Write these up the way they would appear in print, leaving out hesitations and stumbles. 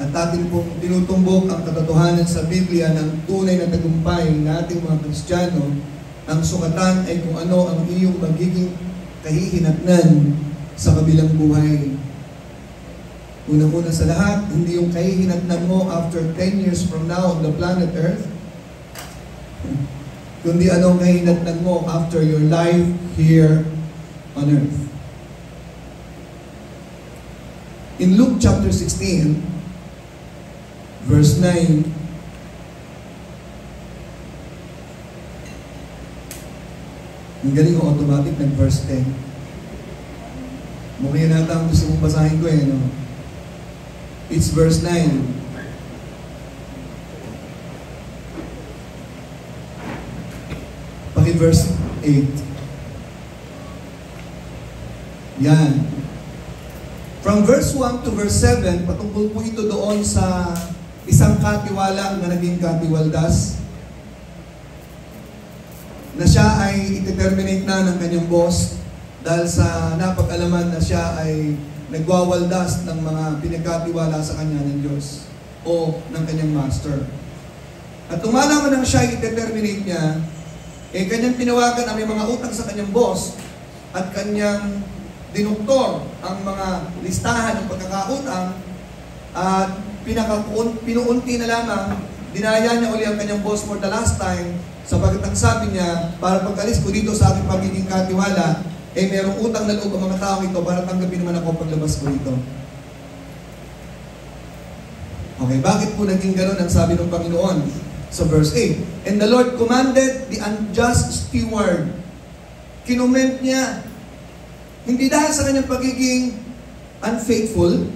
At atin pong tinutumbok ang katotohanan sa Biblia ng tunay na tagumpay ng ating mga Kristiyano. Ang sukatan ay kung ano ang iyong magiging kahihinatnan sa kabilang buhay. Unang-una sa lahat, hindi yung kahihinatnan mo after 10 years from now on the planet Earth, kundi anong kahihinatnan mo after your life here on Earth. In Luke chapter 16, verse 9, ang galing ko automatic nag-verse 10. Mukha yan nata ang gusto mong basahin ko eh, no? It's verse 9. Paki-verse 8. Yan. From verse 1 to verse 7, patungkol po ito doon sa isang katiwala na naging katiwaldas, na siya ay iti-terminate na ng kanyang boss dahil sa napag-alaman na siya ay nagwawaldas ng mga pinagkatiwala sa kanya ng Diyos o ng kanyang master. At tumalaman nang siya ay iti-terminate niya, kanyang tinawagan ang may mga utang sa kanyang boss at kanyang dinuktor ang mga listahan ng pagkakautang at pinuunti na lamang, dinaya niya uli ang kanyang boss for the last time, sapagat ang sabi niya, para pagkalis ko dito sa aking pagiging katiwala, merong utang na loob ang mga tao ito para tanggapin naman ako paglabas ko dito. Okay, bakit po naging gano'n ang sabi ng Panginoon sa verse 8? And the Lord commanded the unjust steward. Kinument niya, hindi dahil sa kanyang pagiging unfaithful.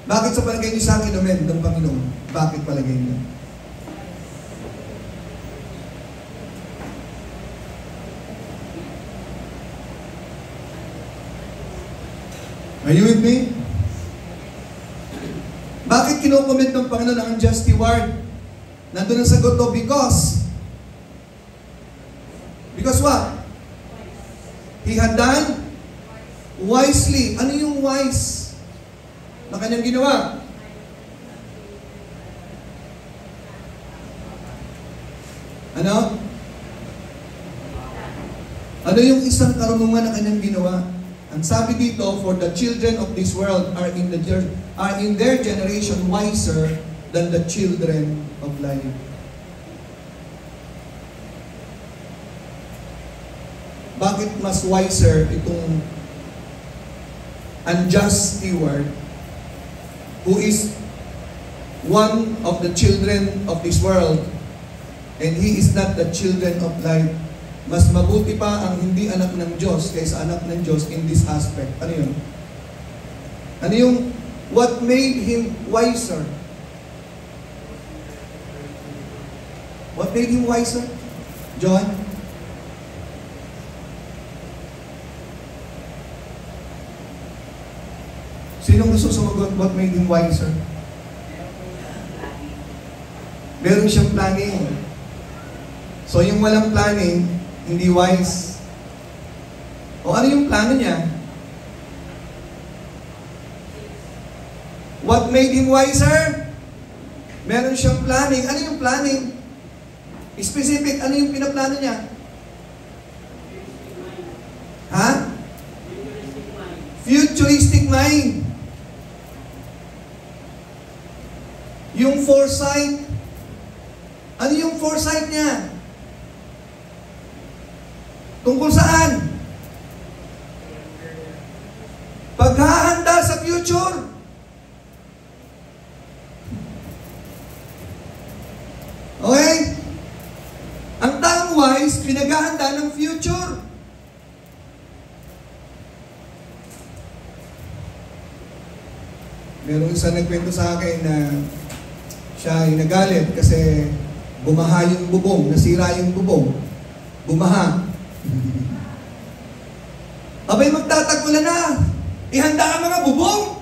Bakit sa palagay niyo sa akin, amen, ng Panginoon? Bakit palagay niyo? Are you with me? Bakit kinukomment ng Panginoon ang unjust steward? Nandun ang sagot to, because what? He had done wisely. Ano yung wise na kanyang ginawa? Ano? Ano yung isang karunungan na kanyang ginawa? Ang sabi dito, for the children of this world are in their generation wiser than the children of light. Bakit mas wiser itong unjust steward who is one of the children of this world and he is not the children of light? Mas mabuti pa ang hindi anak ng Diyos kaysa anak ng Diyos in this aspect. Ano yun? Ano yung what made him wiser? What made him wiser? John? Sinong gusto sumagot what made him wiser? Meron siyang planning. So yung walang planning, hindi wise. O ano yung plano niya? What made him wiser? Meron siyang planning. Ano yung planning? Specific, ano yung pinaplano niya? Ha? Futuristic mind. Yung foresight. Ano yung foresight niya? Tungkol saan? Paghahanda sa future. Okay? Ang taong wise, pinaghahanda ng future. Merong isa nagkwento sa akin na siya ay nagalit kasi bumaha yung bubong, nasira yung bubong. Bumaha. Abay, magtatagulan na. Ihanda ang mga bubong.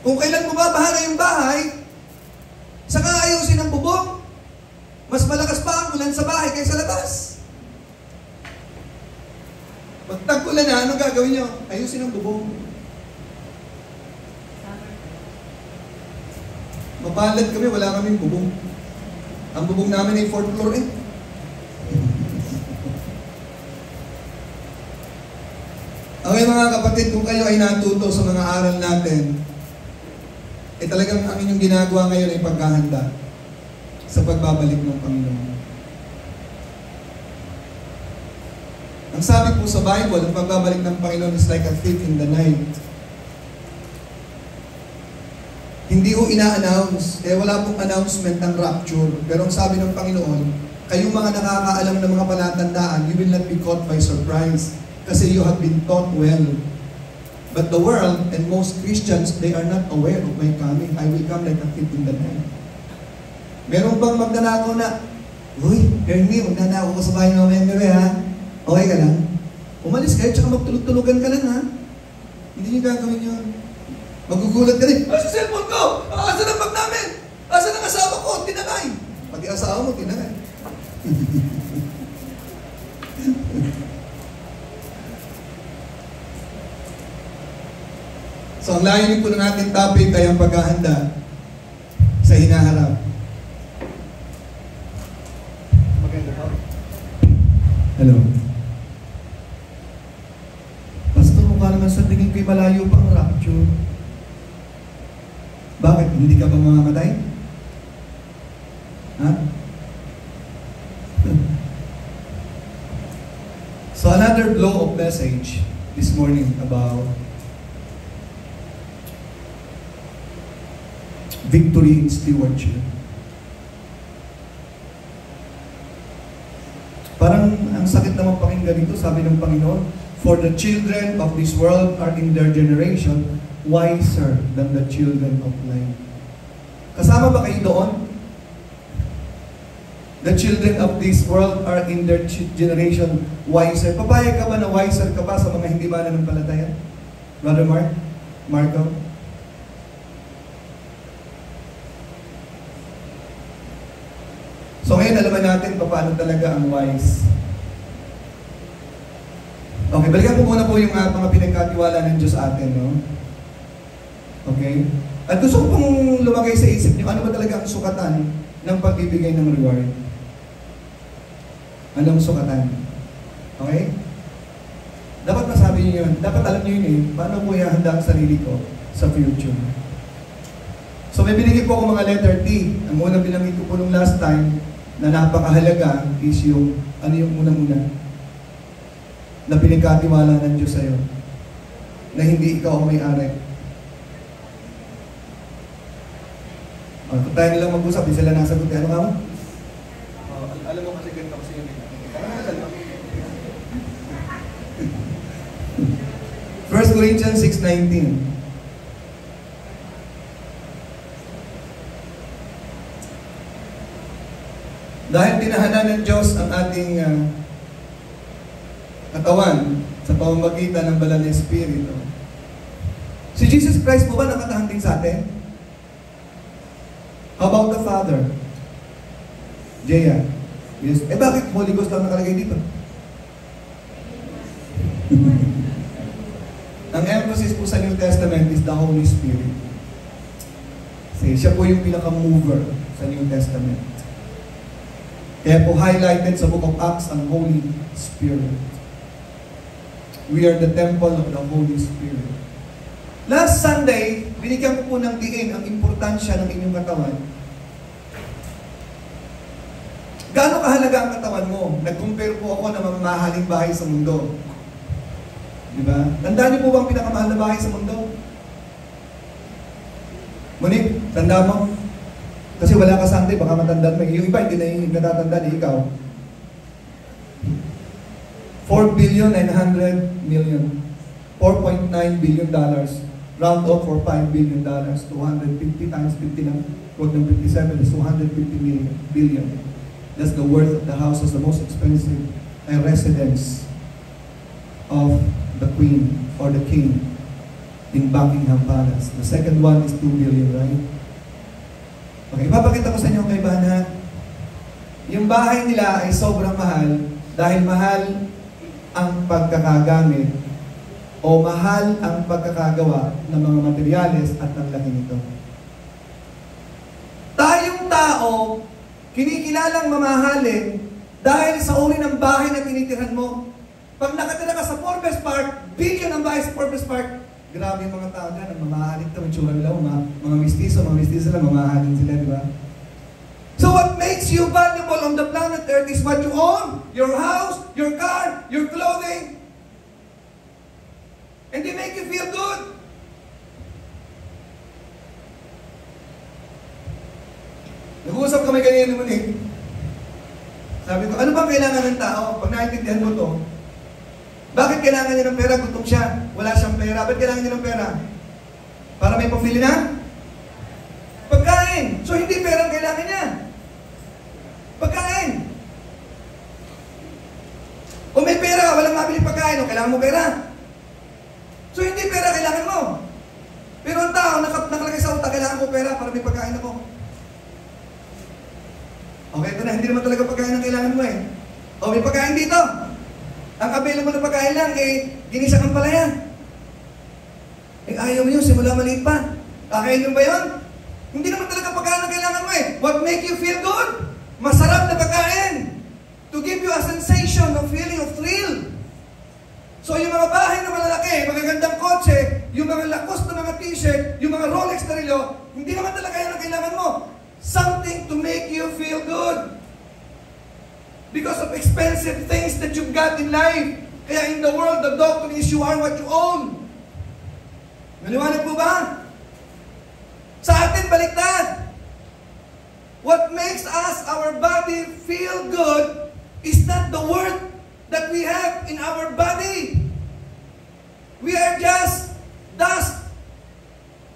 Kung kailan bumabaha na yung bahay, saka ayusin ang bubong. Mas malakas pa ang ulan sa bahay kaysa labas. Pag tag-ulan na, anong gagawin nyo? Ayusin ang bubong. Mapalad kami, wala kaming bubong. Ang bubong namin ay 4th floor eh. Okay mga kapatid, kung kayo ay natuto sa mga aral natin, talagang ang inyong ginagawa ngayon ay paghahanda sa pagbabalik ng Panginoon. Ang sabi po sa Bible, ang pagbabalik ng Panginoon is like a thief in the night. Hindi ho ina-announce, wala pong announcement ng rapture. Pero ang sabi ng Panginoon, kayong mga nakakaalam ng mga palatandaan, you will not be caught by surprise. Kasi you have been taught well. But the world and most Christians, they are not aware of my coming. I will come like a thief in the night. Meron bang magnanakaw na, uy, Ernie, magnanakaw ko sa bahay mamayang gabi ha? Okay ka lang? Umalis kayo, tsaka magtulog-tulugan ka lang ha? Hindi niyo gagawin yun. Magugulat ka rin, sa cellphone ko! Asan ang bag namin? Asan ang asawa ko? Tinangay! Pati asawa mo, tinangay. So, ang layunin po ng ating topic ay ang paghahanda sa hinaharap. Maganda po. Hello. Pastor, mukha naman sa tingin ko'y malayo pang rapture. Bakit? Hindi ka ba mamamatay? Ha? So, another blow of message this morning about victory in stewardship. Parang ang sakit naman pakinggan dito, sabi ng Panginoon, for the children of this world are in their generation wiser than the children of light. Kasama ba kayo doon? The children of this world are in their generation wiser. Papayag ka ba na wiser ka pa sa mga hindi mananampalataya? Brother Mark? Marco? So ngayon, alaman natin paano talaga ang wise. Okay, balikan po muna po yung mga pinagkatiwala ng Diyos atin, no? Okay? At gusto ko pong lumagay sa isip niyo, ano ba talaga ang sukatan ng pagbibigay ng reward? Anong sukatan? Okay? Dapat masabi niyo yun. Dapat alam niyo yun eh. Paano po ihahanda ang sarili ko sa future? So may binigay po ako mga letter T. Ang unang binanggit ko po nung last time, na napakahalaga is yung, ano yung unang-una? Na pinagkatiwala ng Diyos sa'yo. Na hindi ikaw ang may-ari. Kung tayo nilang mag-usap, di sila nasagot. Ano nga mo? Alam mo kasi ganito kasi yun. 1 Corinthians 6:19. Dahil tinahanan ng Diyos ang ating katawan sa pamamagitan ng banal na Espiritu. Si Jesus Christ po ba nakatahan din sa atin? How about the Father? Jaya? Yes. Bakit Holy Ghost lang nakalagay dito? Ang emphasis po sa New Testament is the Holy Spirit. Kasi siya po yung pinaka-mover sa New Testament. Kaya po highlighted sa Book of Acts ang Holy Spirit. We are the temple of the Holy Spirit. Last Sunday, binigyan ko po ng diin ang importansya ng inyong katawan. Gaano kahalaga ang katawan mo? Nag-compare po ako ng mamahaling bahay sa mundo. Diba? Tandaan niyo po bang pinakamahal na bahay sa mundo? Monique, tanda mo? Kasi wala ka Sunday, baka matandaan mo. Yung iba, hindi na yung natatandaan, ikaw. $4.9 billion. $4.9 billion. Round off for $5 billion. 250 times 50 lang. Huwag ng 57 is 250 billion. That's the worth of the house as the most expensive residence of the Queen or the King in Buckingham Palace. The second one is 2 billion, right? Okay, ipapakita ko sa inyo kay Bana. Yung bahay nila ay sobrang mahal dahil mahal ang pagkakagamit o mahal ang pagkakagawa ng mga materyales at ng laki nito. tao, kinikilalang mamahalin dahil sa uri ng bahay na tinitirhan mo. Pag nakatira ka sa Forbes Park, billion ang bahay sa Forbes Park, grabe yung mga tao dyan, mamahalin ito, yung tsura nila, mga mestizo lang, mamahalin sila, di ba? So what makes you valuable on the planet Earth is what you own, your house, your car, your clothing. And they make you feel good. Nag-uusap kami kanina naman eh. Sabi ko, ano bang kailangan ng tao? Pag naintindihan mo to, bakit kailangan niya ng pera? Gutom siya. Wala siyang pera. Bakit kailangan niya ng pera? Para may pambili na? Pagkain. So hindi pera ang kailangan niya. Pagkain. Kung may pera, walang mabili pagkain, o kailangan mo pera. So hindi pera kailangan mo. Pero ang tao, nakalagay sa utak, kailangan ko pera para may pagkain ako. Okay, ito na, hindi naman talaga pagkain ang kailangan mo eh. O may pagkain dito. Ang available na pagkain lang, ginisa kang palaya. Ayaw mo yun, simula maliit pa. Kakain mo ba yun? Hindi naman talaga pagkain ang kailangan mo eh. What make you feel good? Masarap na pagkain. To give you a sensation of feeling of thrill. So yung mga bahay na malalaki, magagandang kotse, yung mga lakos na mga t-shirt, yung mga Rolex na relo, hindi naman talaga yan ang kailangan mo. Something to make you feel good. Because of expensive things that you've got in life. Kaya in the world, the doctrine is you are what you own. Naliwanag po ba? Sa atin, baliktad. What makes us, our body, feel good is not the worth that we have in our body. We are just dust.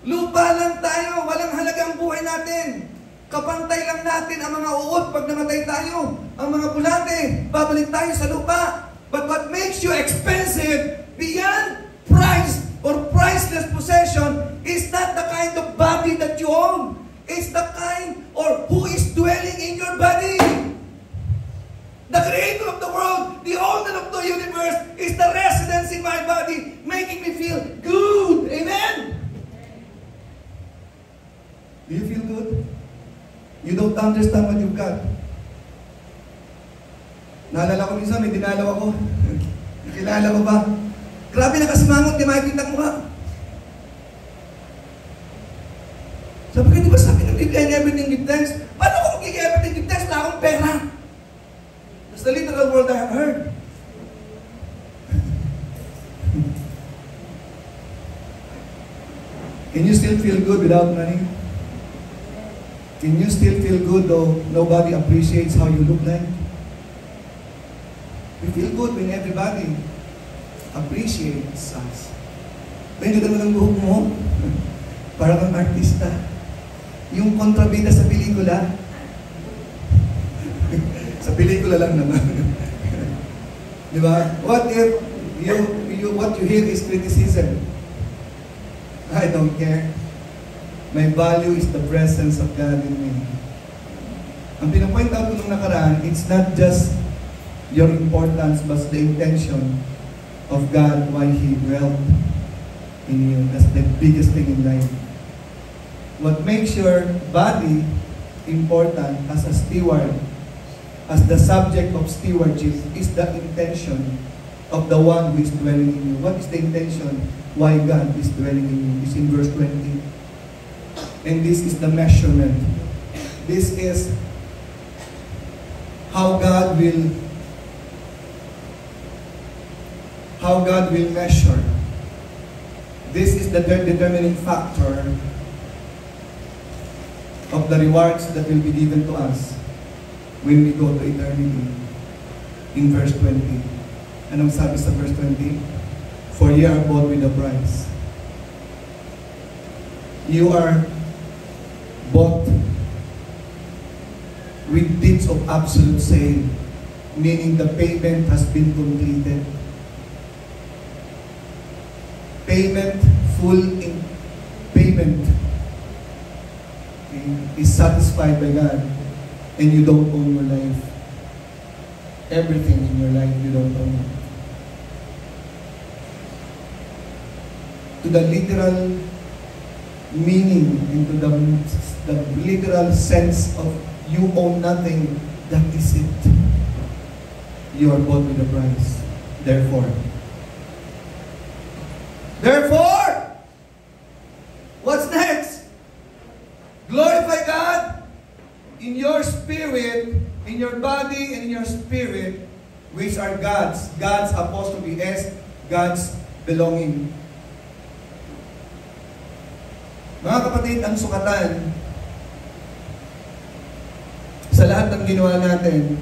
Lupa lang tayo. Walang halaga ang buhay natin. Kapantay lang natin ang mga uod pag namatay tayo. Ang mga bulate, babalik tayo sa lupa. But what makes you expensive beyond price or priceless possession is not the kind of body that you own. It's the kind or who is dwelling in your body. The creator of the world, the owner of the universe, is the residence in my body, making me feel good. Amen? Do you feel good? You don't understand what you've got. Naalala ko minsan, may dinalaw ako. Kilala ko ba? Grabe nakasimangot, di makikita ko nga. Sabi ko, di ba sabi ng Biblia, everything give thanks? Paano ko magiging everything give thanks? Wala akong pera. That's the literal word I have heard. Can you still feel good without money? Can you still feel good though nobody appreciates how you look like? We feel good when everybody appreciates us. May ganda mo ng buhok mo, para kang artista. Yung kontrabida sa pelikula, sa pelikula lang naman. Di ba? What if what you hear is criticism? I don't care. My value is the presence of God in me. Ang pinapoint out ko nung nakaraan, it's not just your importance, but the intention of God why He dwelt in you. That's the biggest thing in life. What makes your body important as a steward, as the subject of stewardship, is the intention of the one who is dwelling in you. What is the intention why God is dwelling in you? It's in verse 20. And this is the measurement. This is how God will measure. This is the determining factor of the rewards that will be given to us when we go to eternity. In verse 20. Anong sabi sa verse 20? For ye are bought with a price. You are bought with deeds of absolute sale, meaning the payment has been completed. Payment, full in payment, is satisfied by God, and you don't own your life. Everything in your life you don't own. To the literal meaning, into the literal sense of you own nothing, that is it. You are bought with a price. Therefore, what's next? Glorify God in your spirit, in your body, and in your spirit, which are God's. God's apostrophe S, God's belonging. Mga kapatid, ang sukatan sa lahat ng ginawa natin,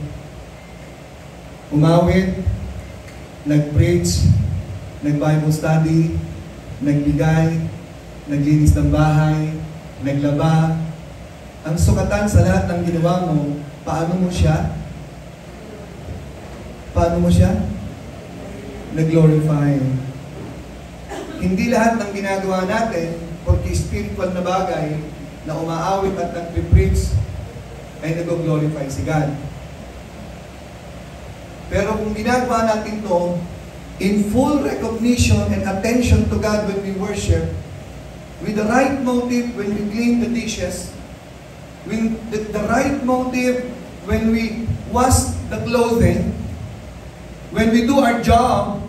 umawit, nag-preach, nag-Bible study, nagbigay, naglinis ng bahay, naglaba. Ang sukatan sa lahat ng ginawa mo, paano mo siya? Nag-glorify. Hindi lahat ng ginagawa natin, porque spiritual na bagay, na umaawit at nag-preach, ay nag-glorify si God. Pero kung ginagawa natin to, in full recognition and attention to God when we worship, with the right motive when we clean the dishes, with the right motive when we wash the clothing, when we do our job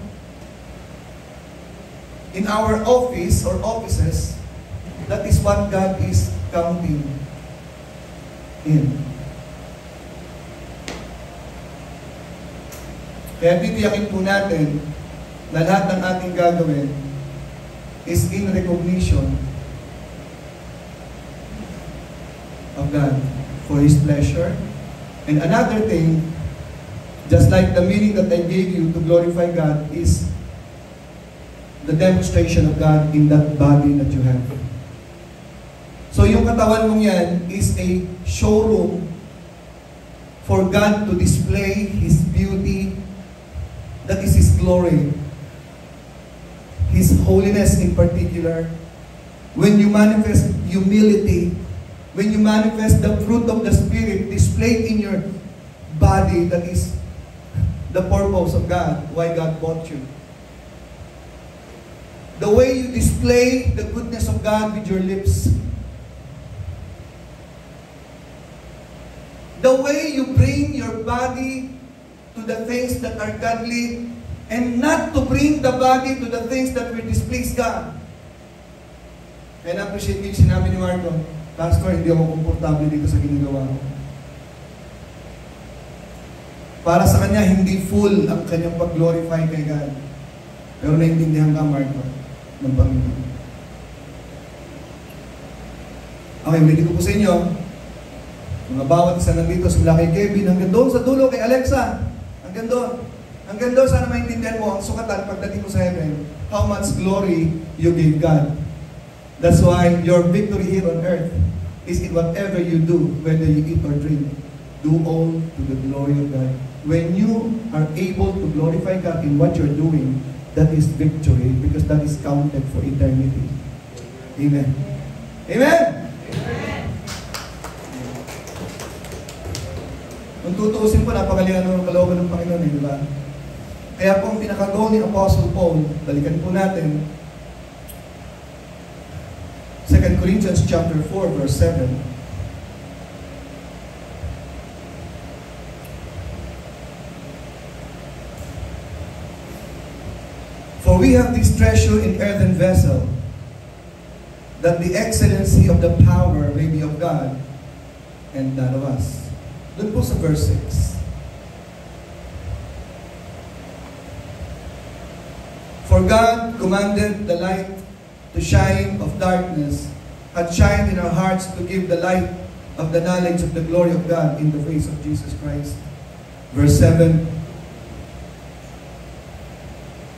in our office or offices, that is what God is counting in. Kaya titiyakin po natin na lahat ng ating gagawin is in recognition of God for His pleasure. And another thing, just like the meaning that I gave you to glorify God, is the demonstration of God in that body that you have. So yung katawan mong yan is a showroom for God to display His beauty, that is His glory, His holiness in particular. When you manifest humility, when you manifest the fruit of the Spirit displayed in your body, that is the purpose of God, why God bought you. The way you display the goodness of God with your lips. The way you bring your body to the things that are godly and not to bring the body to the things that will displease God. Kaya na-appreciate ko yung sinabi ni Marco, Pastor, hindi ako komportable dito sa ginagawa ko. Para sa kanya, hindi full ang kanyang pag-glorify kay God. Pero naintindihan ka, Marco, ng Panginoon. Okay, ulitin ko po sa inyo. Mga bawat isa nandito, simula kay Kevin, hanggang doon sa dulo, kay Alexa. Hanggang doon. Hanggang doon, sana maintindihan mo ang sukatan pagdating mo sa heaven, how much glory you give God. That's why your victory here on earth is in whatever you do, whether you eat or drink. Do all to the glory of God. When you are able to glorify God in what you're doing, that is victory because that is counted for eternity. Amen. Amen? Kung tutuusin po, napakalihan ng kalooban ng Panginoon, di ba? Kaya po ang pinaka-goal ni Apostle Paul, balikan po natin, 2 Corinthians chapter 4, verse 7. For we have this treasure in earthen vessel, that the excellency of the power may be of God and not of us. Doon po sa verse 6. For God commanded the light to shine of darkness, had shined in our hearts to give the light of the knowledge of the glory of God in the face of Jesus Christ. Verse 7.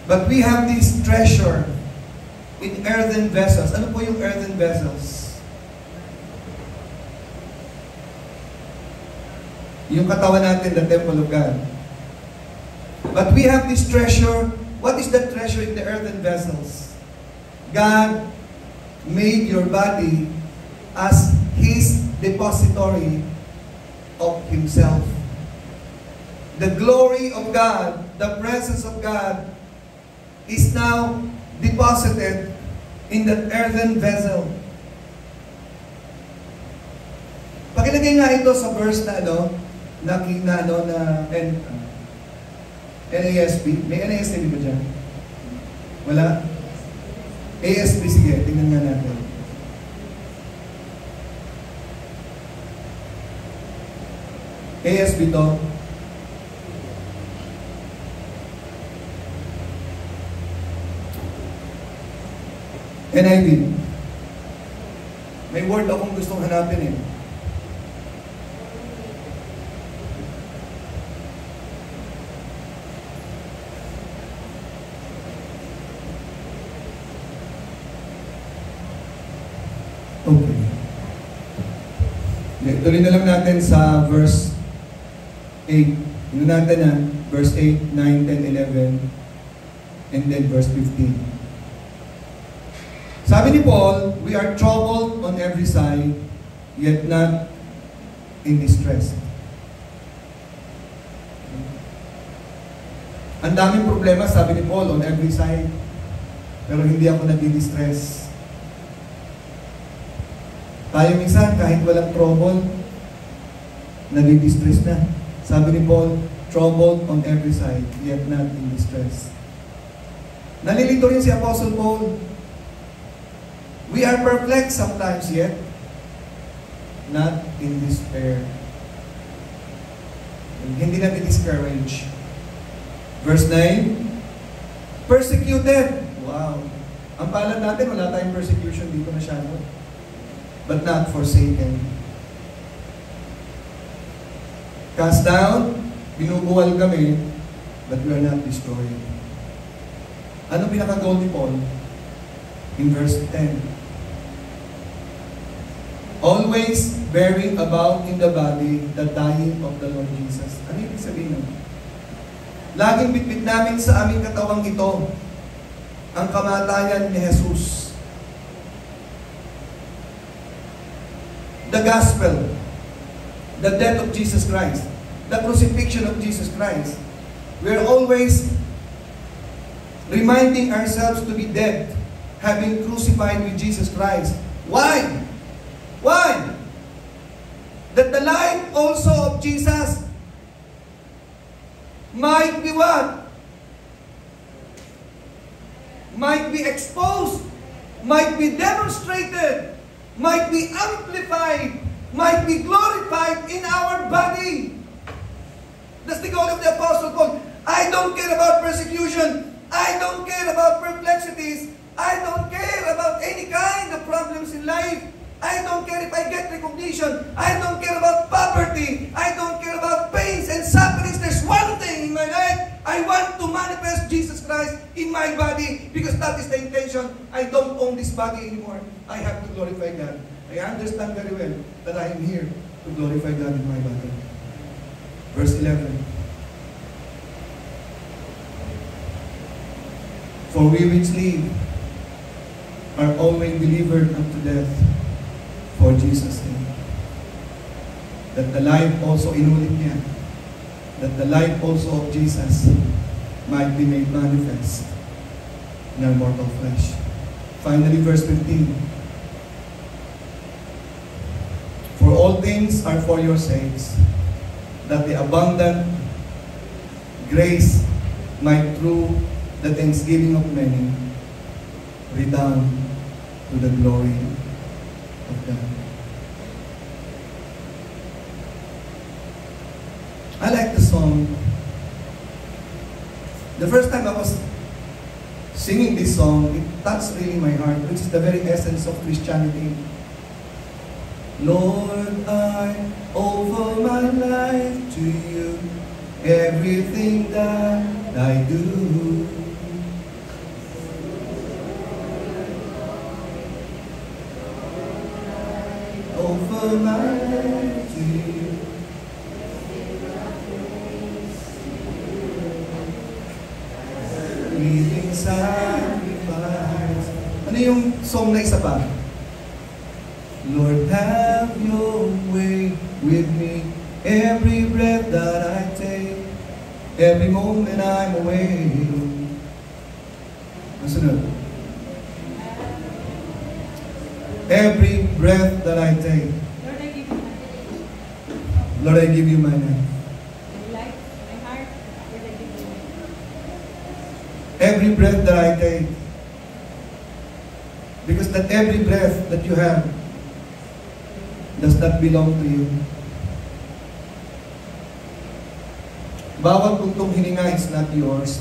But we have this treasure in earthen vessels. Ano po yung earthen vessels? Yung katawan natin, the temple of God. But we have this treasure. What is the treasure in the earthen vessels? God made your body as His depository of Himself. The glory of God, the presence of God, is now deposited in that earthen vessel. Pakilagay nga ito sa verse na NASB. May NASB ba dyan? Wala? ASB, sige, tingnan nga natin. ASB to. NIV. May word akong gustong hanapin eh. Okay. Tuloy na lang natin sa verse 8. Tingnan natin yan. Verse 8, 9, 10, 11, and then verse 15. Sabi ni Paul, we are troubled on every side, yet not in distress. Ang daming problema, sabi ni Paul, on every side, pero hindi ako nadi-distress. Tayo minsan, kahit walang trouble, nadi-distress na. Sabi ni Paul, troubled on every side, yet not in distress. Nalilito rin si Apostle Paul. We are perplexed sometimes, yet not in despair. Hindi natin discourage. Verse 9, persecuted. Wow. Ang palad natin, wala tayong persecution dito masyado. But not forsaken. Cast down, binubuwal kami, but we are not destroyed. Ano pinaka-goal ni Paul? In verse 10. Always bearing about in the body the dying of the Lord Jesus. Ano ibig sabihin nun? Laging bitbit namin sa aming katawang ito ang kamatayan ni Jesus. The gospel, the death of Jesus Christ, the crucifixion of Jesus Christ. We're always reminding ourselves to be dead, having crucified with Jesus Christ. Why? Why? That the life also of Jesus might be what? Might be exposed, might be demonstrated, might be amplified, might be glorified in our body. That's the goal of the Apostle Paul. I don't care about persecution. I don't care about perplexities. I don't care about any kind of problems in life. I don't care if I get recognition. I don't care about poverty. I don't care about pains and sufferings. There's one thing in my life. I want to manifest Jesus Christ in my body because that is the intention. I don't own this body anymore. I have to glorify God. I understand very well that I am here to glorify God in my body. Verse 11. For we which live are always delivered unto death for Jesus' name. That the life also, inulit niya, that the life also of Jesus might be made manifest in our mortal flesh. Finally, verse 15. For all things are for your sakes, that the abundant grace might through the thanksgiving of many redound to the glory of God. I like the song. The first time I was singing this song, it touched really my heart, which is the very essence of Christianity. Lord, I offer my life to you, everything that I do. Offer my life to you. Living sacrifice. Ano yung song na isa pa? Lord, have your way with me. Every breath that I take, every moment I'm away. Ang sunod. Every breath that I take. Lord, I give you my life. My life, my heart, Lord, I give you. Every breath that I take, because that every breath that you have does not belong to you. Bawat buntong hininga is not yours.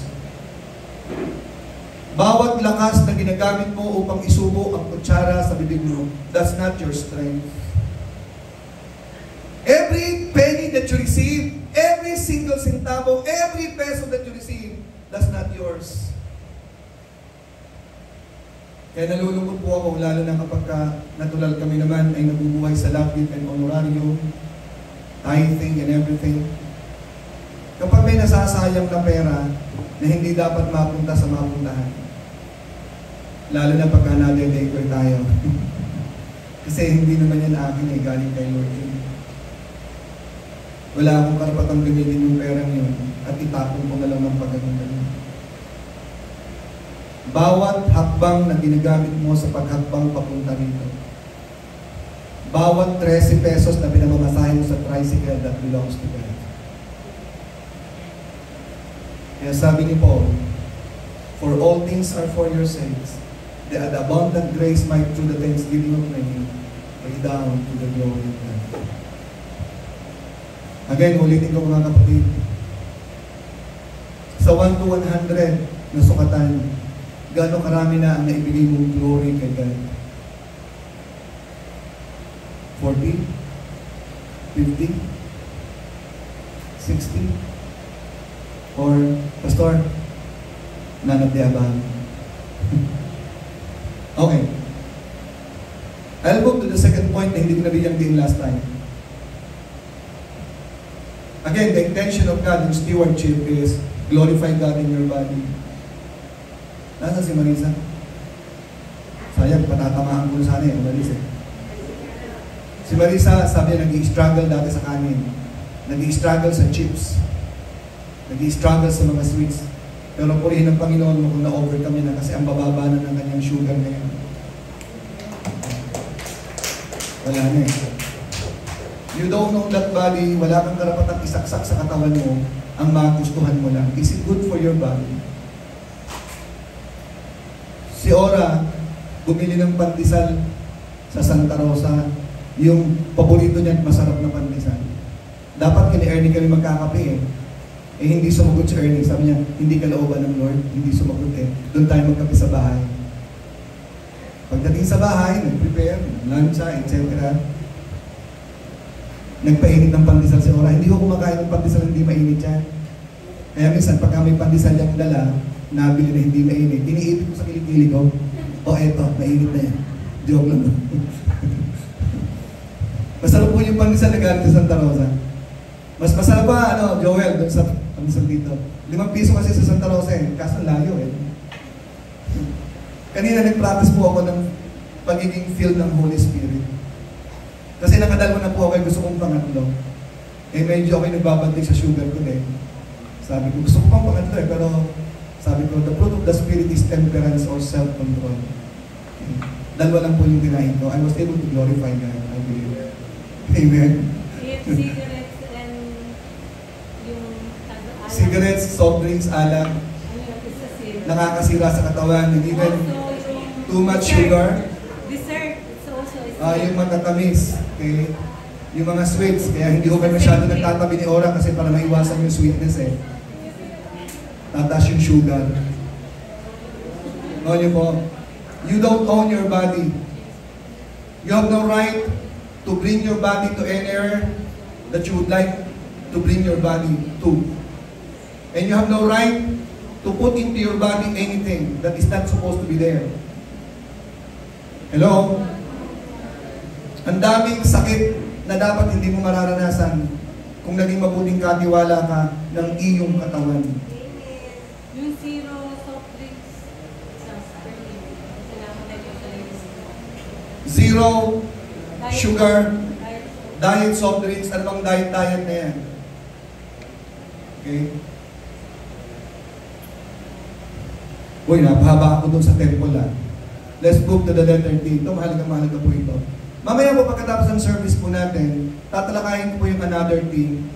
Bawat lakas na ginagamit mo upang isubo ang kutsara sa bibig mo, that's not your strength. Every penny that you receive, every single centavo, every peso that you receive, that's not yours. Kaya nalulungkot po ako, lalo na kapag natural kami naman ay nabubuhay sa love gift and honorarium, tithing and everything. Kapag may nasasayang na pera na hindi dapat mapunta sa mapuntahan, lalo na pagka nade-decor tayo. Kasi hindi naman yan akin eh, galing kay Lord. Wala akong karapatang gamitin yung perang yun at itapon ko na lang ng pagkaganyan. Bawat hakbang na ginagamit mo sa paghakbang papunta rito, bawat 13 pesos na pinamamasahe mo sa tricycle, that belongs to God. Kaya sabi ni Paul, for all things are for your sakes, that the abundant grace might through the thanksgiving of many lay down to the glory of God. Again, ulitin ko mga kapatid. Sa 1 to 100 na sukatan, gaano karami na ang naibigay mong glory kay God? 40? 50? 60? Or, Pastor, none of the above? Okay. I'll move to the second point na hindi ko nabigyan din last time. Again, the intention of God in stewardship is glorify God in your body. Nasaan si Marisa? Sayang, patatamaan ko sana eh. Umalis eh. Si Marisa, sabi niya, nag-i-struggle dati sa kanin. Nag-i-struggle sa chips. Nag-i-struggle sa mga sweets. Pero purihin ng Panginoon mo kung na-overcome niya na kasi ang bababa na ng kanyang sugar ngayon. Wala na eh. You don't know that body, wala kang karapatang isaksak sa katawan mo, ang magustuhan mo lang. Is it good for your body? Si Ora, bumili ng pandesal sa Santa Rosa, yung paborito niya at masarap na pandesal. Dapat kini Ernie kami magkakape eh. Eh hindi sumagot si Ernie. Sabi niya, hindi kalooban ng Lord, hindi sumagot eh. Doon tayo magkape sa bahay. Pagdating sa bahay, nag-prepare, luncha, etc. Nagpainit ng pandesal si Ora. Hindi ko kumakain ng pandesal, hindi mainit yan. Kaya minsan, pagka may pandesal yung dala, nabili na hindi mainit, iniipit ko sa kilig-kilig ko, eto, mainit na yan. Joke lang. Masarap po yung pandesal na galing sa Santa Rosa. Mas masarap pa, Joel, doon sa pandesal dito. 5 piso kasi sa Santa Rosa eh, kaso layo eh. Kanina nag-practice po ako ng pagiging filled ng Holy Spirit. Kasi nakadalwa na po ako, gusto kong pangatlo. Eh medyo ako nagbabantik sa sugar ko eh. Sabi ko, gusto ko pang pangatlo eh, pero sabi ko, the fruit of the Spirit is temperance or self-control. Okay. Dalawa lang po yung dinahin ko. I was able to glorify God, I believe. Amen? Cigarettes and yung alak. Cigarettes, soft drinks, alak, nakakasira sa katawan, and even too much sugar. Dessert, it's also Yung matatamis, okay? Yung mga sweets, kaya hindi ko kayo masyado nagtatabi ni Ora kasi para maiwasan yung sweetness eh. Tataas yung sugar. Know niyo po, you don't own your body. You have no right to bring your body to any area that you would like to bring your body to. And you have no right to put into your body anything that is not supposed to be there. Hello? Ang daming sakit na dapat hindi mo mararanasan kung naging mabuting katiwala ka ng iyong katawan. yung zero soft drinks. Zero sugar, diet soft drinks, ano bang diet na yan? Okay? Uy, napahaba ako doon sa temple ah. Let's move to the letter D. Ito, mahalaga po ito. Mamaya po pagkatapos ng service po natin, tatalakayin ko po yung another thing.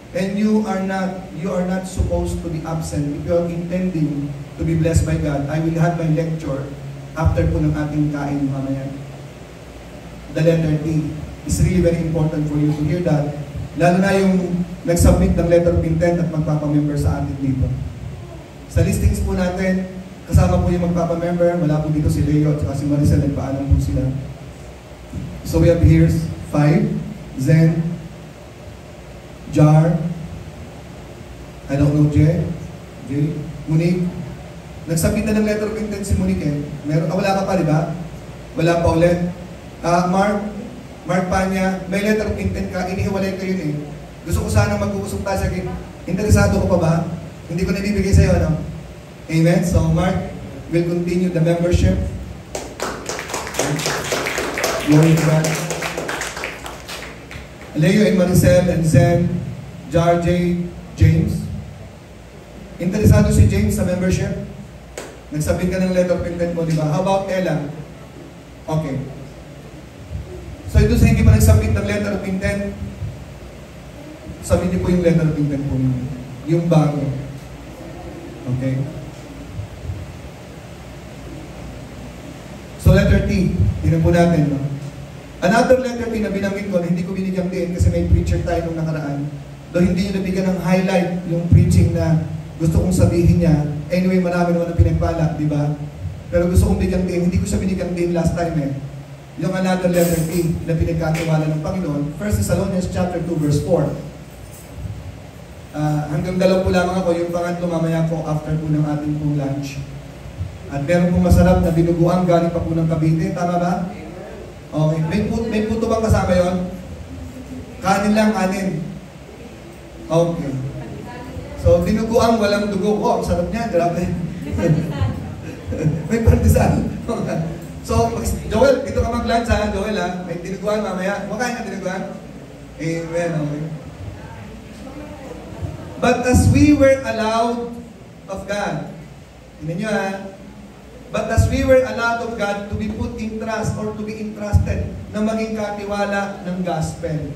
And you are not supposed to be absent if you are intending to be blessed by God. I will have my lecture after po ng ating kain mamaya. The letter T. It's really very important for you to hear that. Lalo na yung nag-submit ng letter of intent at magpapamember sa atin dito. Sa listings po natin, kasama po yung magpapamember. Wala po dito si Leo at si Maricel. Nagpaalam po sila. So we have here 5, Zen, Jar, I don't know, J, Monique. Nagsabit na ng letter of intent si Monique eh. Wala ka pa, di ba? Wala pa ulit. Mark Panya, may letter of intent ka, inihiwalay ko yun eh. Gusto ko sana mag-uusap tayo sa akin. Interesado ko pa ba? Hindi ko nabibigay sa'yo, ano? Amen? So Mark will continue the membership. Glory to God. Leo and Maricel and Zen, Jar J, James. Interesado si James sa membership? Nagsabit ka ng letter of intent mo, di ba? How about Ella? Okay. So ito sa hindi pa nagsabit ng letter of intent, sabihin niyo po yung letter of intent po ninyo. Yung bago. Okay? So letter T, tingnan po natin, no? Another letter T na binanggit ko, hindi ko binigyan din kasi may preacher tayo nung nakaraan. Though hindi nyo nabigyan ng highlight yung preaching na gusto kong sabihin niya. Anyway, marami naman ang pinagpala, di ba? Pero gusto kong bigyan din, hindi ko siya binigyan din last time eh. Yung another letter T na pinagkatiwala ng Panginoon, 1 Thessalonians chapter 2 verse 4. Hanggang dalaw po lamang ako, yung pangatlo mamaya po after po ng ating pong lunch. At meron pong masarap na binuguan galing pa po ng Cavite, tama ba? Okay. May puto bang kasama yun? Kanin lang, kanin. Okay. So, dinuguan, walang dugo. Oh, ang sarap niya, grabe. May pandesal. So, Joel, dito ka mag-lunch ha, Joel ha. May dinuguan mamaya. Makain ka dinuguan? Amen, okay. But as we were allowed of God, tingnan nyo ha, but as we were allowed of God to be put in trust or to be entrusted na maging katiwala ng gospel.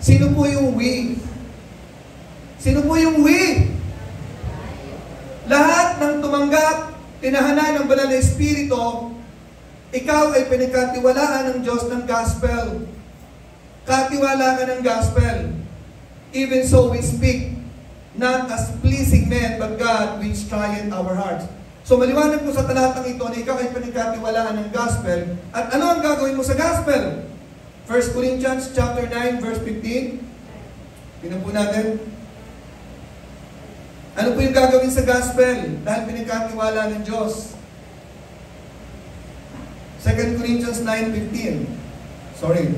Sino po yung we? Sino po yung we? Lahat ng tumanggap, tinahanan ng banal na Espiritu, ikaw ay pinagkatiwalaan ng Diyos ng gospel. Katiwala ka ng gospel. Even so we speak, not as pleasing men, but God which trieth our hearts. So maliwanag mo sa talatang ito na ikaw ay pinagkatiwalaan ng gospel. At ano ang gagawin mo sa gospel? 1 Corinthians chapter 9 verse 15. Tingnan po natin. Ano po yung gagawin sa gospel? Dahil pinagkatiwala ng Diyos. 2 Corinthians 9:15. Sorry.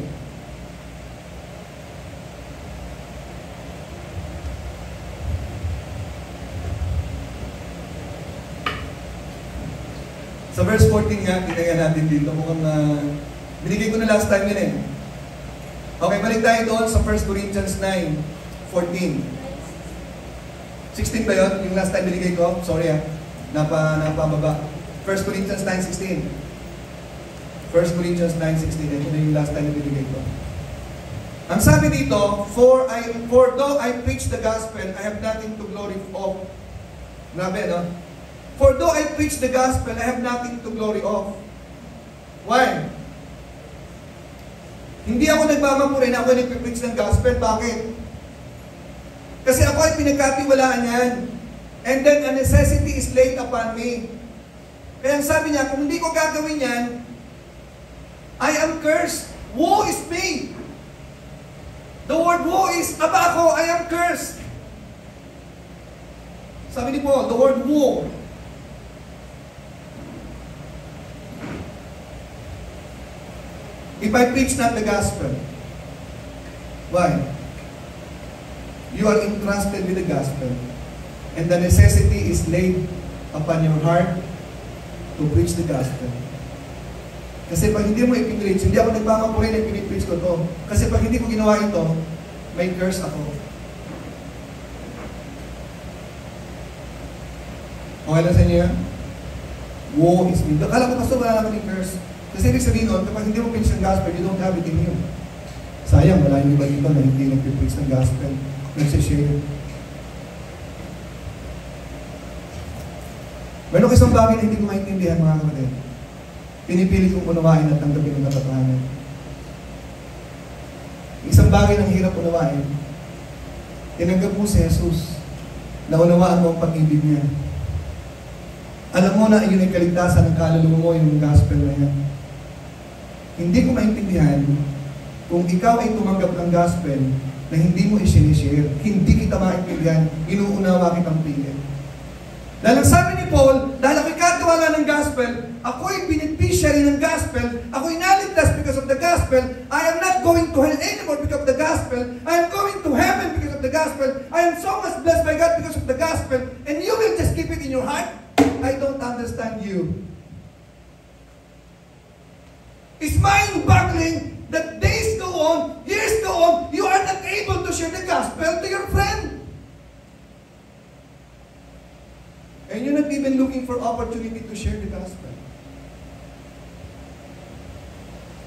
Sa verse 14 nga, tinagyan natin dito. Mukhang binigay ko na last time yun eh. Okay, balik tayo doon sa 1 Corinthians 9:14. 16 ba yun? Yung last time binigay ko? Sorry napababa. 1 Corinthians 9:16. 1 Corinthians 9:16. Ito na yung last time na binigay ko. Ang sabi dito, for though I preach the gospel, I have nothing to glory of. Grabe, no? For though I preach the gospel, I have nothing to glory of. Why? Hindi ako nagmamapurin, ako ay nagpipreach ng gospel. Bakit? Kasi ako ay pinagkatiwalaan yan. And then a necessity is laid upon me. Kaya sabi niya, kung hindi ko gagawin yan, I am cursed. Woe is me. The word woe is, aba ako, I am cursed. Sabi ni Paul, the word woe. If I preach not the gospel, why? You are entrusted with the gospel, and the necessity is laid upon your heart to preach the gospel. Kasi pag hindi mo ipipreach, hindi ako nagmamapurin na pinipreach ko to. Kasi pag hindi ko ginawa ito, may curse ako. Okay lang sa inyo yan? Woe is me. Akala ko, pastor, wala naman yung curse. Kasi ibig sabihin nun, kapag hindi mo preach ng gospel, you don't have it in you. Sayang, wala yung iba dito na hindi nag-preach ng gospel, nagsishare. Meron isang bagay na hindi ko maintindihan, mga kapatid. Pinipili kong unawain at tanggapin ang katotohanan. Isang bagay na hirap unawain, tinanggap mo si Jesus, naunawaan mo ang pag-ibig niya. Alam mo na yun ay kaligtasan ng kaluluwa mo, yung gospel na yan. Hindi ko maintindihan kung ikaw ay tumanggap ng gospel na hindi mo i-share, hindi kita maintindihan, inuunawa kitang pili. Dahil ang sabi ni Paul, dahil ako'y katiwala ng gospel, ako'y beneficiary ng gospel, ako'y naligtas because of the gospel, I am not going to hell anymore because of the gospel, I am going to heaven because of the gospel, I am so much blessed by God because of the gospel, and you will just keep it in your heart? I don't understand you. It's mind-boggling that days go on, years go on, you are not able to share the gospel to your friend. And you're not even looking for opportunity to share the gospel.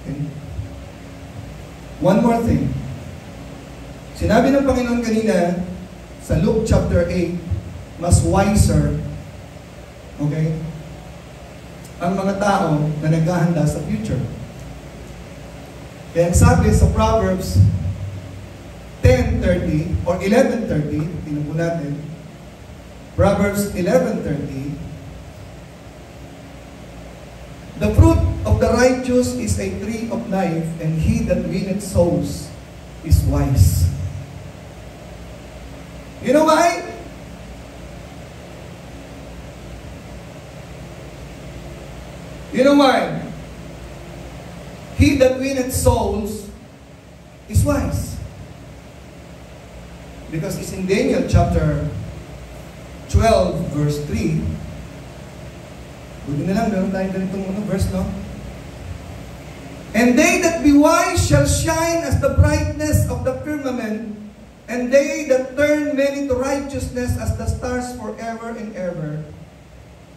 Okay? One more thing. Sinabi ng Panginoon kanina sa Luke chapter 8, mas wiser, okay, ang mga tao na naghahanda sa future. Kaya ang sabi sa Proverbs 10:30 or 11:30, tingnan po natin, Proverbs 11:30, the fruit of the righteous is a tree of life, and he that winneth souls is wise. You know why? You know why? He that winneth souls is wise. Because it's in Daniel chapter 12, verse 3. Buti na lang, meron tayong ganitong verse, no? And they that be wise shall shine as the brightness of the firmament, and they that turn many to righteousness as the stars forever and ever.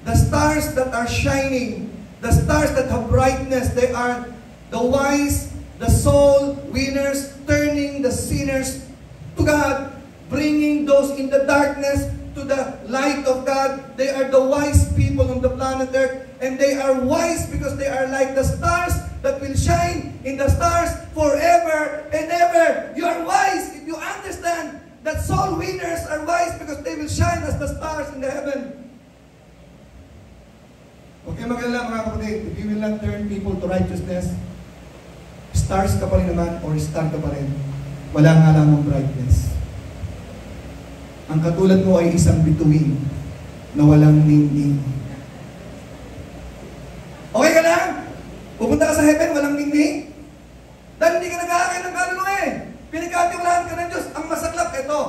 The stars that are shining, the stars that have brightness, they are the wise, the soul winners, turning the sinners to God, bringing those in the darkness to the light of God. They are the wise people on the planet Earth, and they are wise because they are like the stars that will shine in the stars forever and ever. You are wise if you understand that soul winners are wise because they will shine as the stars in the heaven. Okay, maganda mga kapatid, if you will not turn people to righteousness, stars ka pa rin naman or star ka pa rin. Wala nga lamang brightness. Ang katulad mo ay isang bituin na walang ningning. Okay ka lang? Pupunta ka sa heaven, walang ningning? Dahil hindi ka nag-aakay ng kaluluwa eh. Pinagkatiwalaan ka ng Diyos. Ang masaklap, ito.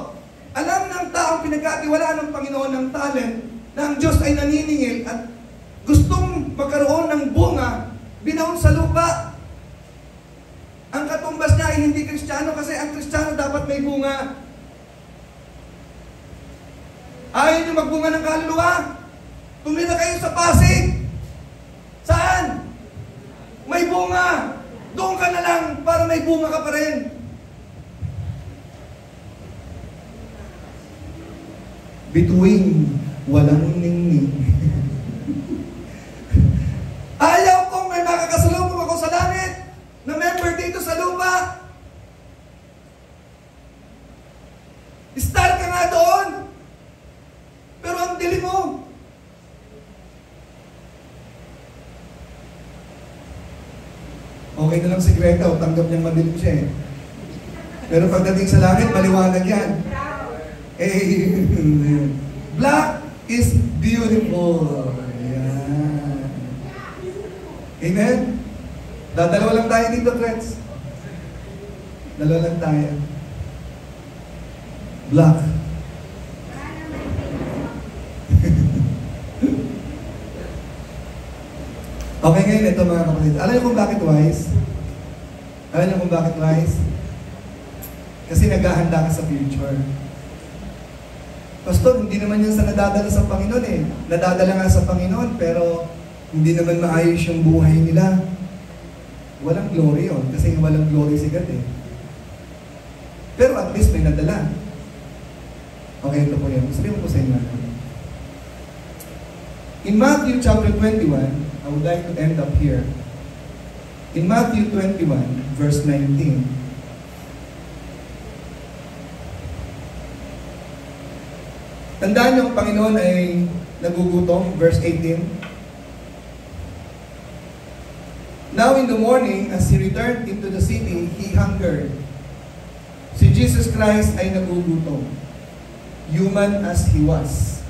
Alam ng taong pinagkatiwalaan ng Panginoon ng talent na ang Diyos ay naniningil at gustong magkaroon ng bunga, binaon sa lupa. Ang katumbas niya ay hindi Kristiyano kasi ang Kristiyano dapat may bunga. Ayaw niyo magbunga ng kaluluwa? Tumira kayo sa Pasig. Saan? May bunga. Doon ka na lang para may bunga ka pa rin. Bituin, walang ningning. Ayaw kong may makakasalubong ako sa langit na member dito sa lupa. Start ka nga doon. Pero ang dilim mo. Okay na lang si Greta, tanggap niyang madilim siya eh. Pero pagdating sa langit, maliwanag yan. Eh, black is beautiful. Ayan. Amen? Dadalawa lang tayo dito, friends. Dalawa lang tayo. Black. Okay, ngayon ito mga kapatid. Alam niyo kung bakit wise? Alam niyo kung bakit wise? Kasi naghahanda ka sa future. Pastor, hindi naman yan sa nadadala sa Panginoon eh. Nadadala nga sa Panginoon, pero hindi naman maayos yung buhay nila. Walang glory yun, kasi walang glory si God eh. Pero at least may nadala. Okay, ito po yun. Sabihin mo po sa inyo. In Matthew chapter 21, I would like to end up here. In Matthew 21, verse 19, tandaan niyo ang Panginoon ay nagugutom, verse 18. Now in the morning, as he returned into the city, he hungered. Si Jesus Christ ay nagugutom. Human as he was.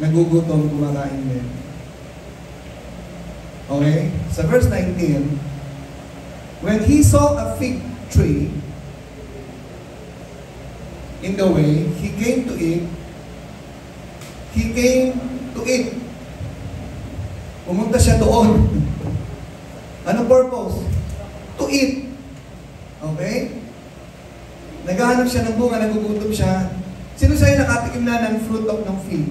Nagugutom, kumakain din. Okay? Sa verse 19, when he saw a fig tree in the way, he came to it. He came to it. Pumunta siya doon. Anong purpose? To eat. Okay? Naghahanap siya ng bunga, nagugutom siya. Sino sa'yo nakatikim na ng fruit of ng fig?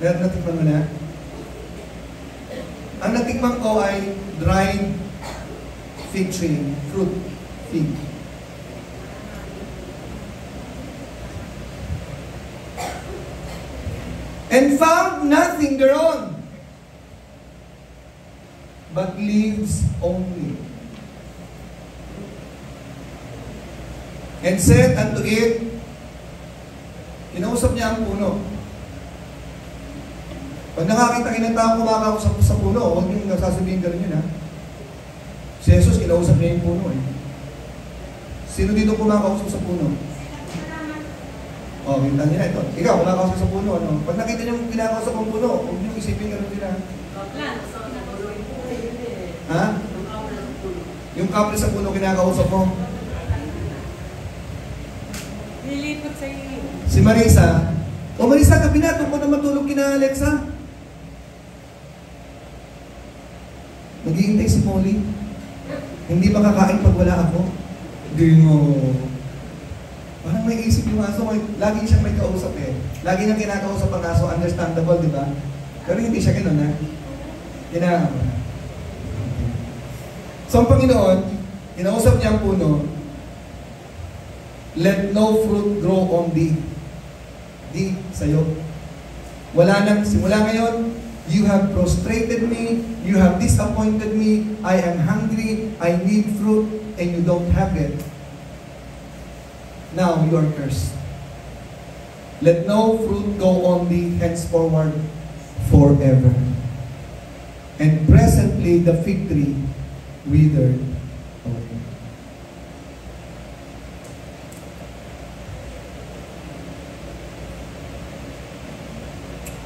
Meron natikman mo na? Ang natikman ko ay dried fig tree, fruit, fig. And found nothing thereon, but leaves only. And said unto it, kinausap niya ang puno. Pag nakakita kayo ng tao kumakausap sa puno, huwag niyong sasabihin gano'n yun ha. Si Jesus, kinausap niya yung puno eh. Sino dito kumakausap sa puno? Oh, kita niya ito. Ikaw, kumakausap sa puno, ano? Pag nakita niyo kinakausap ang puno, huwag niyong isipin gano'n din ha. Ha? Yung kapre sa puno kinakausap mo? Nilipot sa iyo. Si Marisa. O Marisa, gabi na, doon ko na matulog kina Alexa. Naghihintay si Molly. Hindi makakain pag wala ako. Hindi mo. Parang may isip yung aso. Lagi siyang may kausap eh. Lagi niyang kinakausap ang aso. Understandable, di ba? Pero hindi siya gano'n ha. Kinakausap. So ang Panginoon, kinausap niya ang puno, let no fruit grow on thee. Di, sa'yo. Wala nang, simula ngayon, you have prostrated me, you have disappointed me, I am hungry, I need fruit, and you don't have it. Now, you are cursed. Let no fruit go on thee henceforward forever. And presently the fig tree withered away.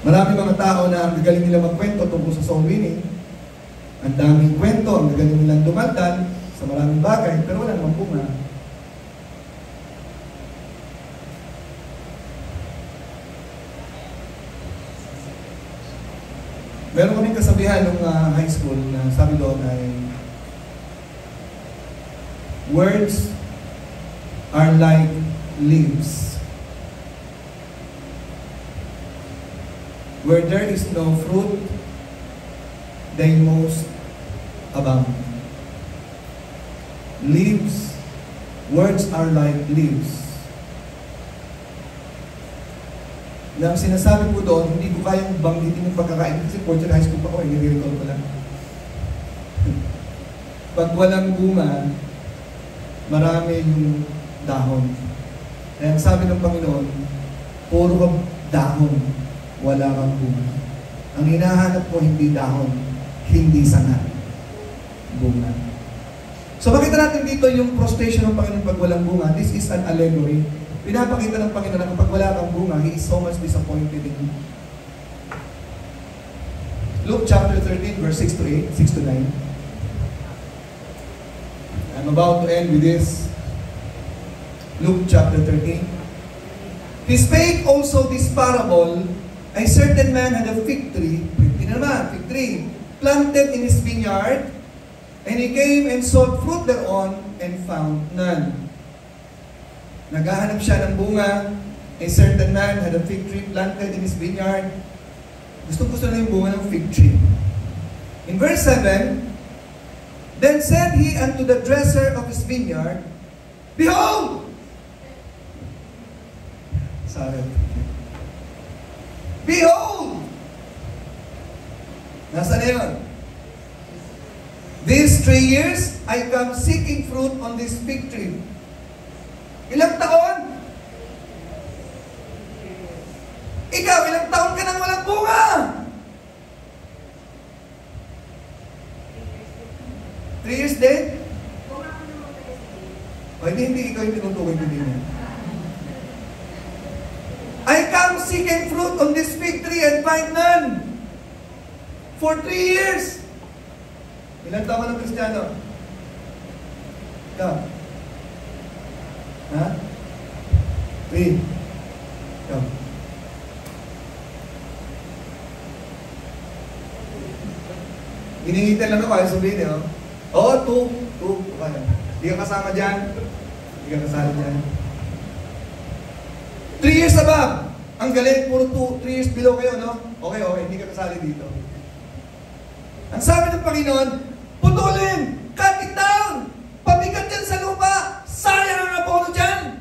Marami mga tao na ang gagaling nila magkwento tungkol sa soul winning. Ang daming kwento, ang gagaling nilang dumaldal sa maraming bagay, pero wala namang bunga. Meron kaming kasabihan nung high school na sabi doon ay words are like leaves. Where there is no fruit, they most abound. Leaves, words are like leaves. Na ang sinasabi ko doon, hindi ko kayang banggitin yung pagkakain kasi fourth year high school pa ako, i-recall ko lang. Pag walang bunga, marami yung dahon. Kaya ang sabi ng Panginoon, puro kang dahon, wala kang bunga. Ang hinahanap ko hindi dahon, hindi sanga, bunga. So makita natin dito yung prostration ng Panginoon pag walang bunga. This is an allegory. Pinapakita ng Panginoon na kapag wala kang bunga, He is so much disappointed in you. Luke chapter 13, verse 6 to 8, 6 to 9. I'm about to end with this. Luke chapter 13. He spake also this parable. A certain man had a fig tree, fig tree, planted in his vineyard, and he came and sought fruit thereon, and found none. Naghahanap siya ng bunga. A certain man had a fig tree planted in his vineyard. Gusto na yung bunga ng fig tree. In verse 7, then said he unto the dresser of his vineyard, Behold! Sorry. Behold! Nasaan na yun? These 3 years, I come seeking fruit on this fig tree. Ilang taon? Ikaw, ilang taon ka nang walang bunga? 3 years din? O hindi ikaw yung tinutukoy din niya. I come seeking fruit on this fig tree and find none. For 3 years. Ilan taon ka ng Kristiyano? Ikaw? Ha? 3. Ikaw? Inihitan lang ako, ayaw sabihin eh. Oo, 2. Okay. Hindi ka kasama dyan. Hindi ka kasali dyan. 3 years above. Ang galing, puro 3 years below kayo, no? Okay, hindi ka kasali dito. Ang sabi ng Panginoon, putulin! Cut it down! Pabigat yan sa lupa! Sayang ang abono dyan!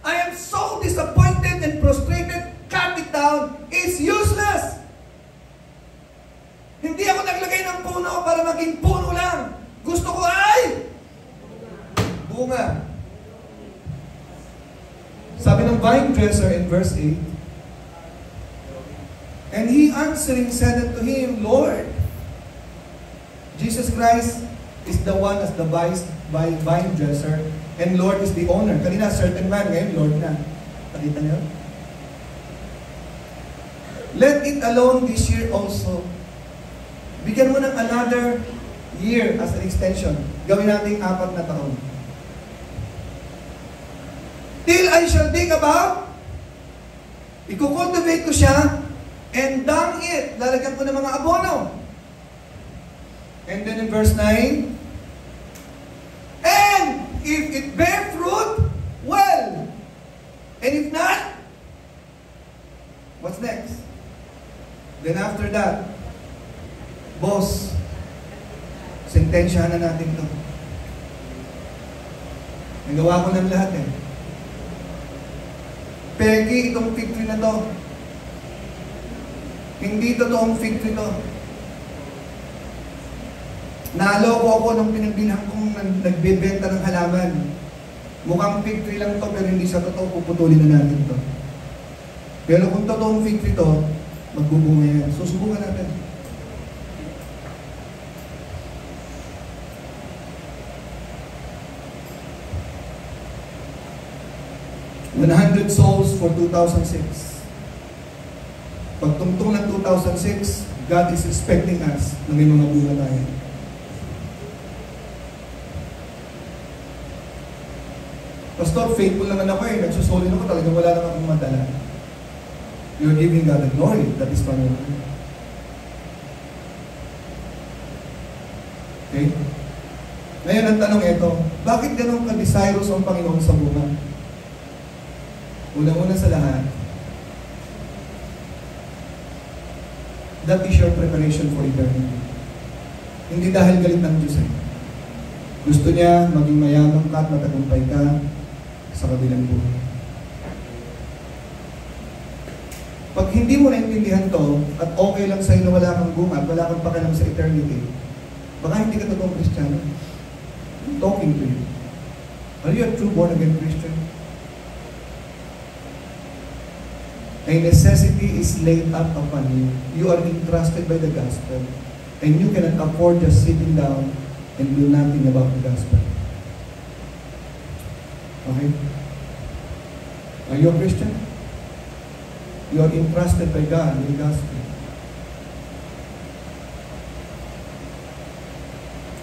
I am so disappointed and frustrated. Cut it down! It's useless! Hindi ako naglagay ng puno para maging puno lang. Gusto ko ay bunga. Sabi ng vine dresser in verse 8, and he answering said unto him, Lord, Jesus Christ is the one as the vine dresser, and Lord is the owner. Kanina certain man, ngayon Lord na. Pakita niyo? Let it alone this year also. Bigyan mo ng another year as an extension. Gawin natin 4 na taon. Till I shall dig about, ikukultivate ko siya, and dung it, lalagyan ko ng mga abono. And then in verse 9, and if it bear fruit, well. And if not, what's next? Then after that, boss, sentensyahan na natin ito. Nagawa ko ng lahat eh. Pegi itong fig tree na to. Hindi totoong fig tree to. Naloko ako nung pinagbilhan kong nagbebenta ng halaman. Mukhang fig tree lang to, pero hindi sa totoo, puputulin na natin to. Pero kung totoong fig tree to, magbubunga yan. Susubukan natin. $100 souls for 2006. Pagtungtong ng 2006, God is expecting us na may mga bunga tayo. Pastor, faithful naman ako eh. Nagsusolid ako, talagang wala naman akong madala. You're giving God the glory. That is from you. Okay? Ngayon, ang tanong ito, bakit ganun ka-desirous ang Panginoon sa bunga? Una-una sa lahat, that is your preparation for eternity. Hindi dahil galit ng Diyos eh. Gusto niya maging mayaman ka at matagumpay ka sa kabilang buhay. Pag hindi mo naintindihan to, at okay lang sa'yo na wala kang bunga at wala kang pakialam sa eternity, baka hindi ka totoong Kristiyano. I'm talking to you. Are you a true born-again Christian? A necessity is laid up upon you. You are entrusted by the gospel. And you cannot afford just sitting down and do nothing about the gospel. Okay? Are you a Christian? You are entrusted by God with the gospel.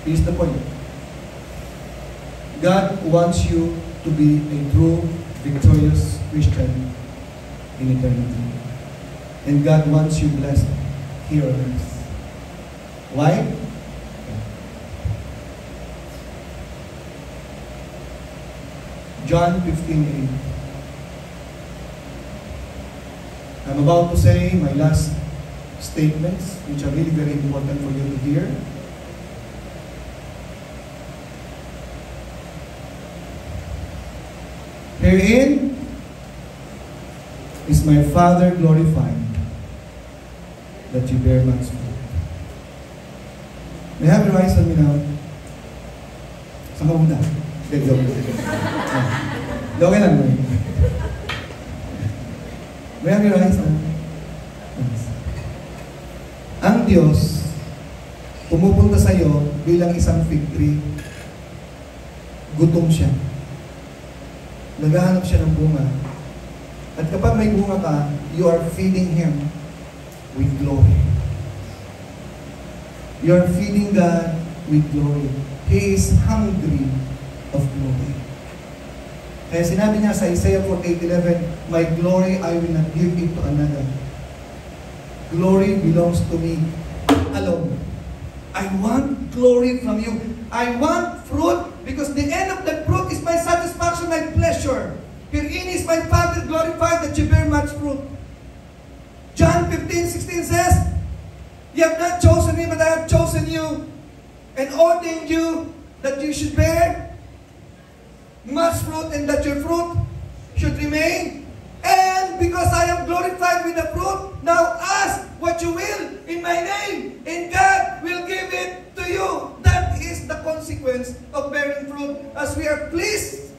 Here's the point. God wants you to be a true, victorious Christian in eternity. And God wants you blessed here on earth. Why? John 15:8. I'm about to say my last statements which are really very important for you to hear. Herein is my Father glorified, that you bear much fruit. May I have your eyes on me now? Saan ka muna? Joke. Okay lang. May I have your eyes on me? Ang Diyos, pumupunta sa iyo bilang isang fig tree. Gutom siya. Naghahanap siya ng bunga. At kapag may bunga ka, you are feeding Him with glory. You are feeding God with glory. He is hungry of glory. Kaya sinabi niya sa Isaiah 48:11, my glory I will not give it to another. Glory belongs to me alone. I want glory from you. I want fruit because the end of that fruit is my satisfaction, my pleasure. Herein is my Father glorified that you bear much fruit. John 15:16 says, you have not chosen me, but I have chosen you and ordained you that you should bear much fruit and that your fruit should remain. And because I am glorified with the fruit, now ask what you will in my name, and God will give it to you. That is the consequence of bearing fruit. As we are pleasing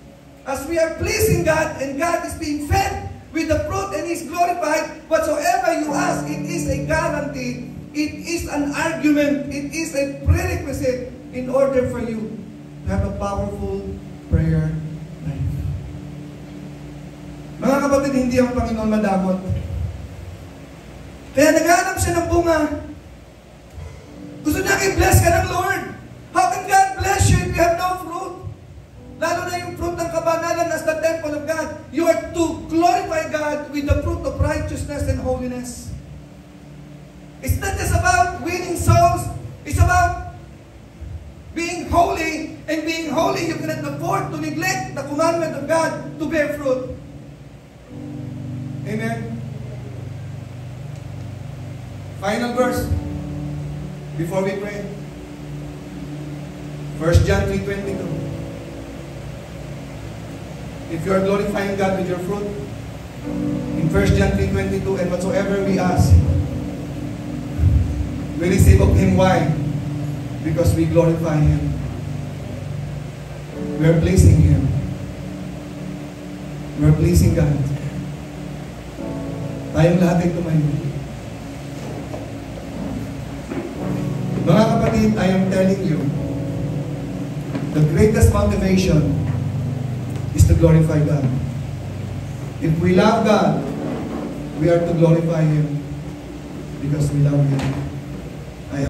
God, and God is being fed with the fruit and is glorified, whatsoever you ask, it is a guarantee, it is an argument, it is a prerequisite in order for you to have a powerful prayer life. Mga kapatid, hindi ang Panginoon madamot. Kaya naghanap siya ng bunga. Gusto niya i-bless ka ng Lord. How can God bless you if you have no fruit? Lalo na yung fruit ng kabanalan as the temple of God. You are to glorify God with the fruit of righteousness and holiness. It's not just about winning souls. It's about being holy. And being holy, you cannot afford to neglect the commandment of God to bear fruit. Amen. Final verse before we pray. 1 John 3:22. If you are glorifying God with your fruit, in 1 John 3:22, and whatsoever we ask, we receive of Him. Why? Because we glorify Him. We are pleasing Him. We are pleasing God. Tayong lahat ay tumayo. Mga kapatid, I am telling you, the greatest motivation is to glorify God. If we love God, we are to glorify Him because we love Him.